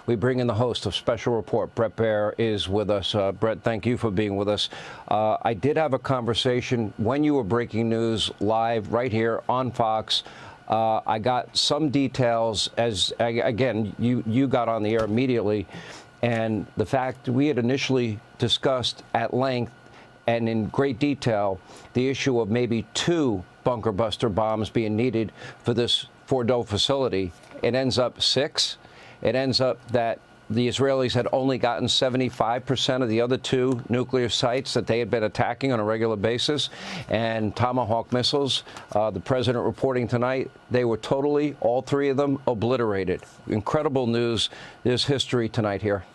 We bring in the host of Special Report. Bret Baier is with us. Bret, thank you for being with us. I did have a conversation when you were breaking news live right here on Fox. I got some details as, again, you got on the air immediately. And the fact we had initially discussed at length and in great detail the issue of maybe 2 bunker buster bombs being needed for this Fordo facility. It ends up 6. It ends up that the Israelis had only gotten 75% of the other 2 nuclear sites that they had been attacking on a regular basis. And Tomahawk missiles, the president reporting tonight, they were totally, all 3 of them, obliterated. Incredible news. There's history tonight here.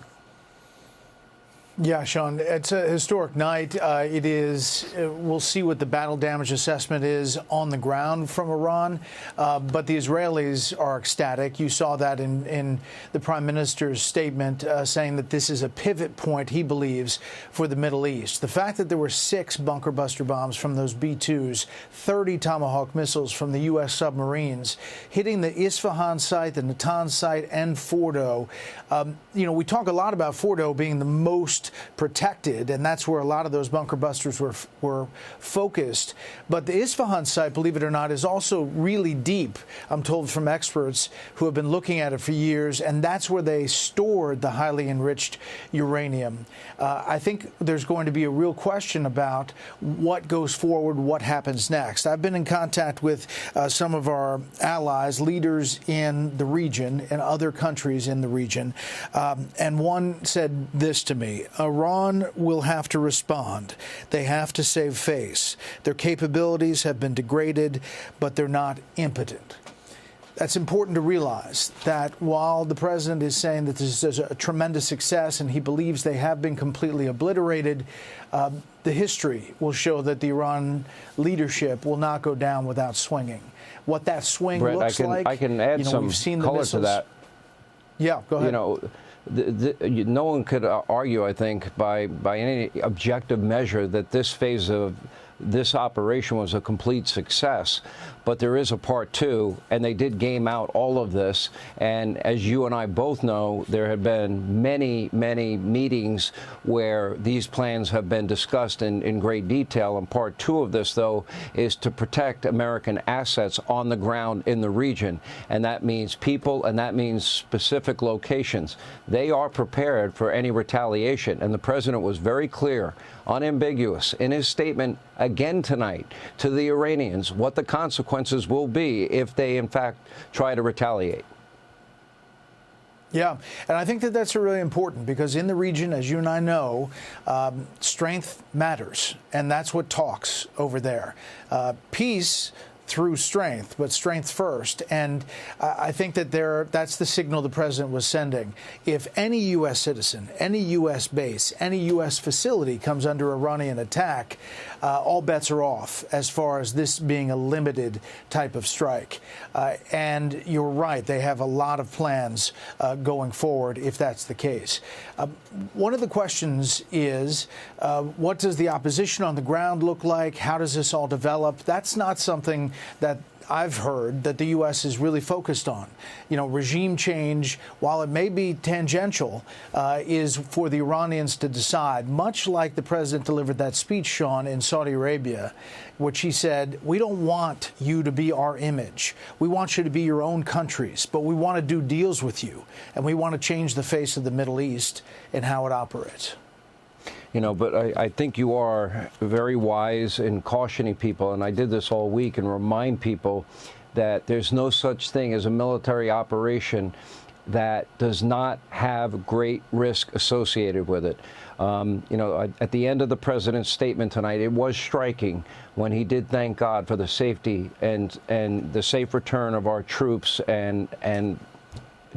Yeah, Sean, it's a historic night. It is. We'll see what the battle damage assessment is on the ground from Iran. But the Israelis are ecstatic. You saw that in the prime minister's statement saying that this is a pivot point, he believes, for the Middle East. The fact that there were 6 bunker buster bombs from those B-2s, 30 Tomahawk missiles from the U.S. submarines hitting the Isfahan site, the Natanz site, and Fordo. You know, we talk a lot about Fordo being the most protected, and that's where a lot of those bunker busters were focused. But the Isfahan site, believe it or not, is also really deep, I'm told from experts who have been looking at it for years, and that's where they stored the highly enriched uranium. I think there's going to be a real question about what goes forward, what happens next. I've been in contact with some of our allies, leaders in the region and other countries in the region, and one said this to me: Iran will have to respond. They have to save face. Their capabilities have been degraded, but they're not impotent. That's important to realize, that while the president is saying that this is a tremendous success and he believes they have been completely obliterated, the history will show that the Iran leadership will not go down without swinging. What that swing Brett, looks like, I can add some we've seen the color missiles. to that. Yeah, go ahead. You know, no one could argue, I think, by any objective measure that this phase of this operation was a complete success. But there is a part 2, and they did game out all of this. And as you and I both know, there have been many, many meetings where these plans have been discussed in great detail. And part 2 of this, though, is to protect American assets on the ground in the region. And that means people, and that means specific locations. They are prepared for any retaliation. And the president was very clear, unambiguous, in his statement again tonight to the Iranians what the consequences will be if they, in fact, try to retaliate. Yeah, and I think that that's really important, because in the region, as you and I know, strength matters, and that's what talks over there. Peace through strength, but strength first. And I think that that's the signal the president was sending. If any U.S. citizen, any U.S. base, any U.S. facility comes under Iranian attack, all bets are off as far as this being a limited type of strike. And you're right, they have a lot of plans going forward if that's the case. One of the questions is, what does the opposition on the ground look like? How does this all develop? That's not something that I've heard that the U.S. is really focused on. You know, regime change, while it may be tangential, is for the Iranians to decide, much like the president delivered that speech, Sean, in Saudi Arabia, which he said, we don't want you to be our image. We want you to be your own countries, but we want to do deals with you, and we want to change the face of the Middle East and how it operates. You know, but I think you are very wise in cautioning people, and I did this all week, and remind people that there's no such thing as a military operation that does not have great risk associated with it. You know, at the end of the president's statement tonight, it was striking when he did thank God for the safety and the safe return of our troops, and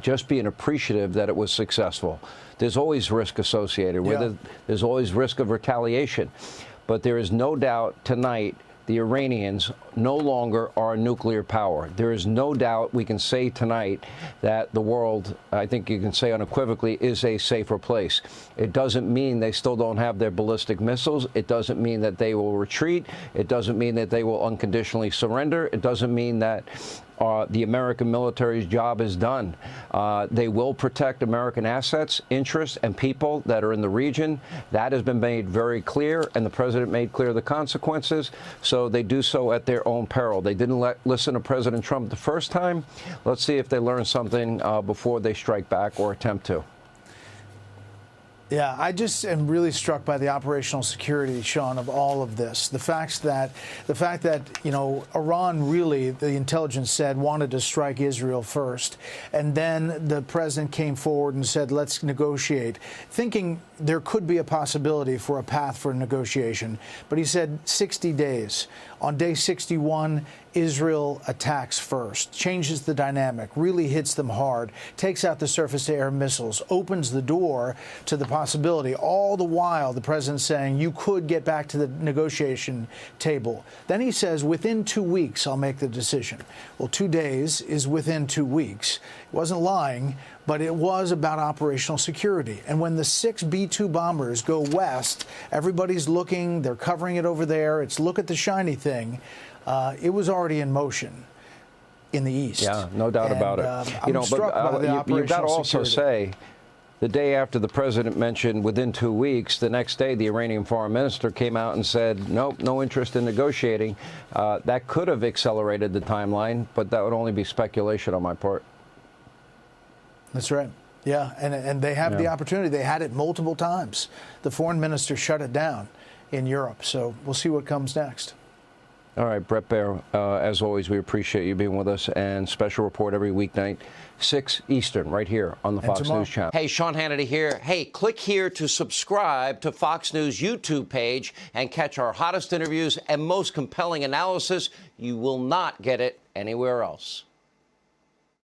just being appreciative that it was successful. There's always risk associated with it. There's always risk of retaliation. But there is no doubt tonight the Iranians no longer are a nuclear power. There is no doubt we can say tonight that the world, I think you can say unequivocally, is a safer place. It doesn't mean they still don't have their ballistic missiles. It doesn't mean that they will retreat. It doesn't mean that they will unconditionally surrender. It doesn't mean that the American military's job is done. They will protect American assets, interests, and people that are in the region. That has been made very clear, and the president made clear the consequences. So they do so at their own peril. They didn't listen to President Trump the first time. Let's see if they learn something before they strike back or attempt to. Yeah, I just am really struck by the operational security, Sean, of all of this. The fact that Iran really, the intelligence said, wanted to strike Israel first, and then the president came forward and said, let's negotiate, thinking there could be a possibility for a path for negotiation. But he said 60 days. On day 61, Israel attacks first, changes the dynamic, really hits them hard, takes out the surface-to-air missiles, opens the door to the possibility. All the while, the president's saying, you could get back to the negotiation table. Then he says, within 2 weeks, I'll make the decision. Well, 2 days is within 2 weeks. He wasn't lying, but it was about operational security. And when the 6 B-2 bombers go west, everybody's looking, they're covering it over there. It's look at the shiny thing. It was already in motion in the east. Yeah, no doubt about it. I'm struck by the operational you've got to also security. say, the day after the president mentioned within 2 weeks, the next day the Iranian foreign minister came out and said, nope, no interest in negotiating. That could have accelerated the timeline, but that would only be speculation on my part. That's right. Yeah, and they have the opportunity. They had it multiple times. The foreign minister shut it down in Europe. So we'll see what comes next. All right, Bret Baier, as always, we appreciate you being with us. And special report every weeknight, 6 Eastern, right here on the Fox News channel. Hey, Sean Hannity here. Hey, click here to subscribe to Fox News YouTube page and catch our hottest interviews and most compelling analysis. You will not get it anywhere else.